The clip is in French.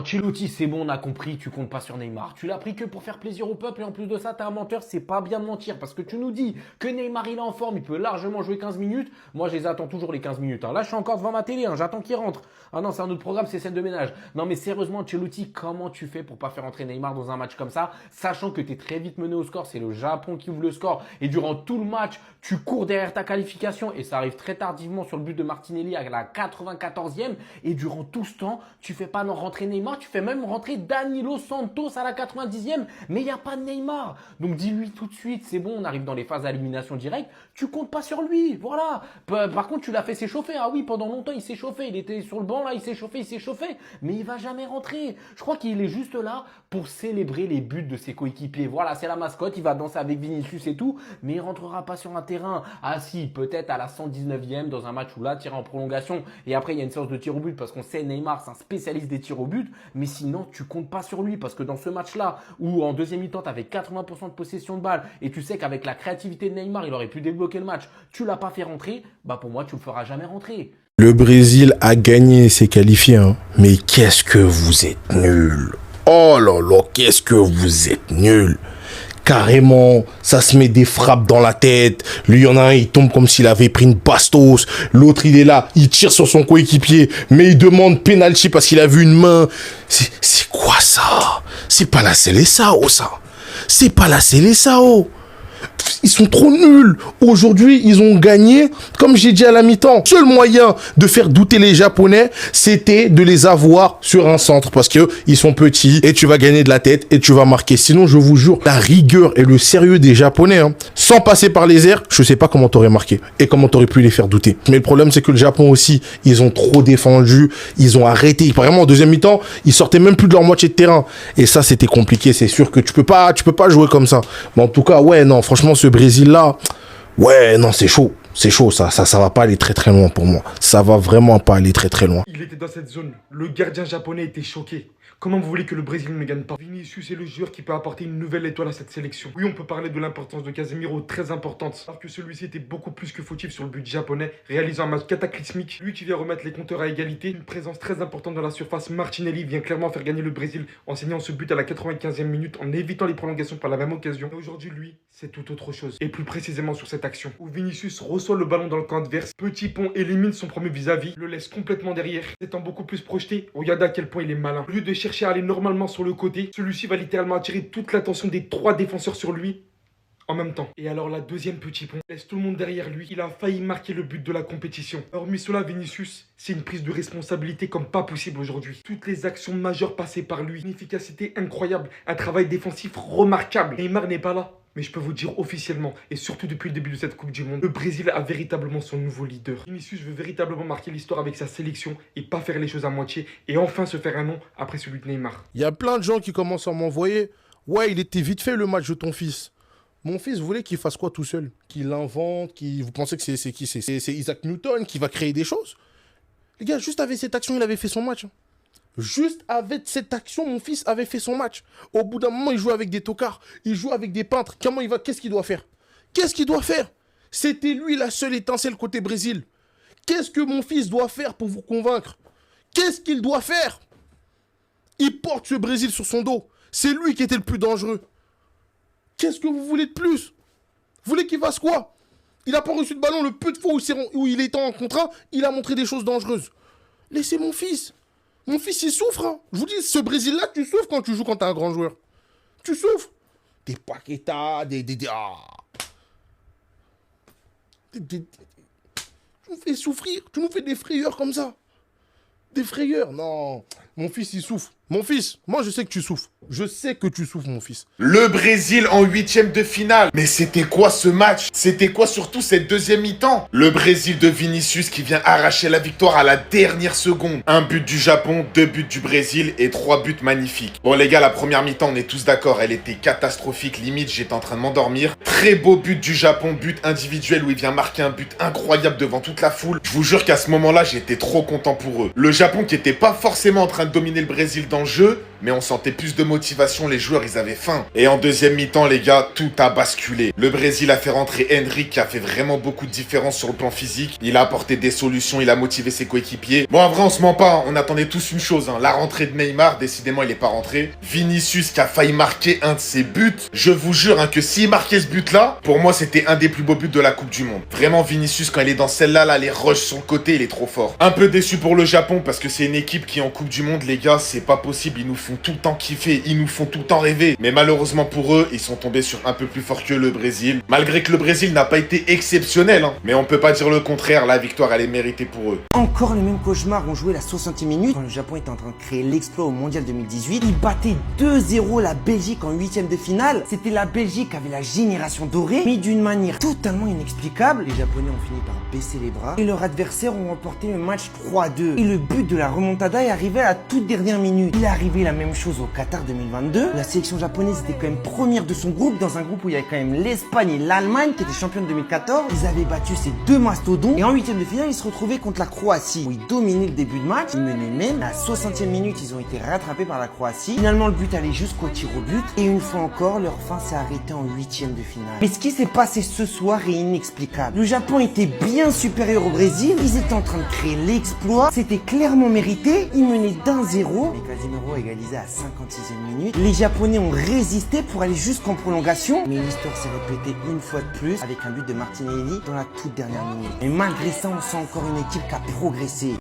Ancelotti, c'est bon, on a compris, tu comptes pas sur Neymar. Tu l'as pris que pour faire plaisir au peuple et en plus de ça, t'es un menteur, c'est pas bien de mentir parce que tu nous dis que Neymar il est en forme, il peut largement jouer 15 minutes. Moi, je les attends toujours les 15 minutes. Là, je suis encore devant ma télé, j'attends qu'il rentre. Ah non, c'est un autre programme, c'est scène de ménage. Non, mais sérieusement, Ancelotti, comment tu fais pour pas faire entrer Neymar dans un match comme ça, sachant que t'es très vite mené au score, c'est le Japon qui ouvre le score et durant tout le match, tu cours derrière ta qualification et ça arrive très tardivement sur le but de Martinelli à la 94e et durant tout ce temps, tu fais pas rentrer Neymar, tu fais même rentrer Danilo Santos à la 90e, mais il n'y a pas de Neymar. Donc dis-lui tout de suite, c'est bon, on arrive dans les phases d'élimination directe, tu comptes pas sur lui, voilà. Par contre, tu l'as fait s'échauffer. Ah oui, pendant longtemps, il s'est chauffé, il était sur le banc là, il s'est chauffé, mais il va jamais rentrer. Je crois qu'il est juste là pour célébrer les buts de ses coéquipiers. Voilà, c'est la mascotte, il va danser avec Vinicius et tout, mais il rentrera pas sur un terrain. Ah si, peut-être à la 119e dans un match où là, tiré en prolongation et après il y a une séance de tir au but parce qu'on sait Neymar, c'est un spécialiste des tirs au but, mais sinon tu comptes pas sur lui parce que dans ce match-là où en deuxième mi-temps tu avais 80% de possession de balle et tu sais qu'avec la créativité de Neymar, il aurait pu débloquer le match, tu l'as pas fait rentrer, bah pour moi tu le feras jamais rentrer. Le Brésil a gagné, s'est qualifié, hein. Mais qu'est-ce que vous êtes nuls. Oh là là, qu'est-ce que vous êtes nuls. Carrément, ça se met des frappes dans la tête. Lui, il y en a un, il tombe comme s'il avait pris une bastos. L'autre, il est là, il tire sur son coéquipier, mais il demande penalty parce qu'il a vu une main. C'est quoi ça? C'est pas la Seleção, ça. C'est pas la Seleção. Ils sont trop nuls. Aujourd'hui, ils ont gagné. Comme j'ai dit à la mi-temps, seul moyen de faire douter les Japonais, c'était de les avoir sur un centre parce que ils sont petits et tu vas gagner de la tête et tu vas marquer. Sinon, je vous jure, la rigueur et le sérieux des Japonais, hein, sans passer par les airs, je sais pas comment t'aurais marqué et comment t'aurais pu les faire douter. Mais le problème, c'est que le Japon aussi, ils ont trop défendu, ils ont arrêté. Vraiment, en deuxième mi-temps, ils sortaient même plus de leur moitié de terrain. Et ça, c'était compliqué. C'est sûr que tu peux pas jouer comme ça. Mais en tout cas, ouais, non, franchement, ce Brésil-là, ouais, non, c'est chaud. C'est chaud, ça va pas aller très très loin pour moi. Ça va vraiment pas aller très très loin. Il était dans cette zone. Le gardien japonais était choqué. Comment vous voulez que le Brésil ne gagne pas? Vinicius est le joueur qui peut apporter une nouvelle étoile à cette sélection. Oui, on peut parler de l'importance de Casemiro, très importante. Alors que celui-ci était beaucoup plus que fautif sur le but japonais, réalisant un match cataclysmique. Lui qui vient remettre les compteurs à égalité. Une présence très importante dans la surface. Martinelli vient clairement faire gagner le Brésil en signant ce but à la 95e minute, en évitant les prolongations par la même occasion. Et aujourd'hui, lui, c'est tout autre chose. Et plus précisément sur cette action, où Vinicius reçoit le ballon dans le camp adverse. Petit Pont élimine son premier vis-à-vis, le laisse complètement derrière. Étant beaucoup plus projeté, regardez à quel point il est malin. Au lieu de chercher à aller normalement sur le côté, celui-ci va littéralement attirer toute l'attention des 3 défenseurs sur lui en même temps. Et alors la deuxième Petit Pont laisse tout le monde derrière lui. Il a failli marquer le but de la compétition. Hormis cela, Vinicius, c'est une prise de responsabilité comme pas possible aujourd'hui. Toutes les actions majeures passées par lui, une efficacité incroyable, un travail défensif remarquable. Neymar n'est pas là. Mais je peux vous dire officiellement, et surtout depuis le début de cette Coupe du Monde, le Brésil a véritablement son nouveau leader. Vinicius veut véritablement marquer l'histoire avec sa sélection et pas faire les choses à moitié et enfin se faire un nom après celui de Neymar. Il y a plein de gens qui commencent à m'envoyer. Ouais, il était vite fait le match de ton fils. Mon fils, vous voulez qu'il fasse quoi tout seul? Qu'il invente? Vous pensez que c'est qui? C'est Isaac Newton qui va créer des choses? Les gars, juste avec cette action, il avait fait son match. Juste avec cette action, mon fils avait fait son match. Au bout d'un moment, il joue avec des tocards. Il joue avec des peintres. Qu'est-ce qu'il doit faire? Qu'est-ce qu'il doit faire? C'était lui la seule étincelle côté Brésil. Qu'est-ce que mon fils doit faire pour vous convaincre? Qu'est-ce qu'il doit faire? Il porte ce Brésil sur son dos. C'est lui qui était le plus dangereux. Qu'est-ce que vous voulez de plus? Vous voulez qu'il fasse quoi? Il n'a pas reçu de ballon. Le peu de fois où il était en contrat, il a montré des choses dangereuses. Laissez mon fils. Mon fils, il souffre. Hein. Je vous dis, ce Brésil-là, tu souffres quand tu joues quand t'es un grand joueur. Tu souffres. Des Paqueta, tu nous fais souffrir. Tu nous fais des frayeurs comme ça. Des frayeurs. Non. Mon fils, il souffre. Mon fils, moi, je sais que tu souffres. Je sais que tu souffres, mon fils. Le Brésil en 8e de finale. Mais c'était quoi ce match? C'était quoi surtout cette deuxième mi-temps? Le Brésil de Vinicius qui vient arracher la victoire à la dernière seconde. Un but du Japon, 2 buts du Brésil et 3 buts magnifiques. Bon les gars, la première mi-temps, on est tous d'accord, elle était catastrophique. Limite, j'étais en train de m'endormir. Très beau but du Japon, but individuel où il vient marquer un but incroyable devant toute la foule. Je vous jure qu'à ce moment-là, j'étais trop content pour eux. Le Japon qui était pas forcément en train de dominer le Brésil dans le jeu, mais on sentait plus de motivation motivation, les joueurs, ils avaient faim. Et en deuxième mi-temps, les gars, tout a basculé. Le Brésil a fait rentrer Endrick, qui a fait vraiment beaucoup de différence sur le plan physique. Il a apporté des solutions, il a motivé ses coéquipiers. Bon, en vrai, on se ment pas, hein. On attendait tous une chose, hein. La rentrée de Neymar, décidément, il est pas rentré. Vinicius, qui a failli marquer un de ses buts. Je vous jure, hein, que s'il marquait ce but-là, pour moi, c'était un des plus beaux buts de la Coupe du Monde. Vraiment, Vinicius, quand il est dans celle-là, là, les rushs sur le côté, il est trop fort. Un peu déçu pour le Japon, parce que c'est une équipe qui, en Coupe du Monde, les gars, c'est pas possible. Ils nous font tout le temps kiffer, ils nous font tout le temps rêver. Mais malheureusement pour eux, ils sont tombés sur un peu plus fort que le Brésil. Malgré que le Brésil n'a pas été exceptionnel, hein. Mais on peut pas dire le contraire, la victoire, elle est méritée pour eux. Encore les mêmes cauchemars ont joué la 60e minute quand le Japon était en train de créer l'exploit au Mondial 2018. Ils battaient 2-0 la Belgique en 8e de finale. C'était la Belgique avec la génération dorée, mais d'une manière totalement inexplicable. Les Japonais ont fini par baisser les bras et leurs adversaires ont remporté le match 3-2. Et le but de la remontada est arrivé à la toute dernière minute. Il est arrivé la même chose au Qatar 2022. La sélection japonaise était quand même première de son groupe, dans un groupe où il y avait quand même l'Espagne et l'Allemagne qui étaient championnes 2014. Ils avaient battu ces deux mastodons et en 8e de finale, ils se retrouvaient contre la Croatie où ils dominaient le début de match. Ils menaient même. À la 60e minute, ils ont été rattrapés par la Croatie. Finalement, le but allait jusqu'au tir au but et une fois encore, leur fin s'est arrêtée en 8e de finale. Mais ce qui s'est passé ce soir est inexplicable. Le Japon était bien supérieur au Brésil. Ils étaient en train de créer l'exploit. C'était clairement mérité. Ils menaient d'1-0. Mais Casemiro a égalisé à 56e minute. Les Japonais ont résisté pour aller jusqu'en prolongation. Mais l'histoire s'est répétée une fois de plus avec un but de Martinelli dans la toute dernière minute. Et malgré ça, on sent encore une équipe qui a progressé.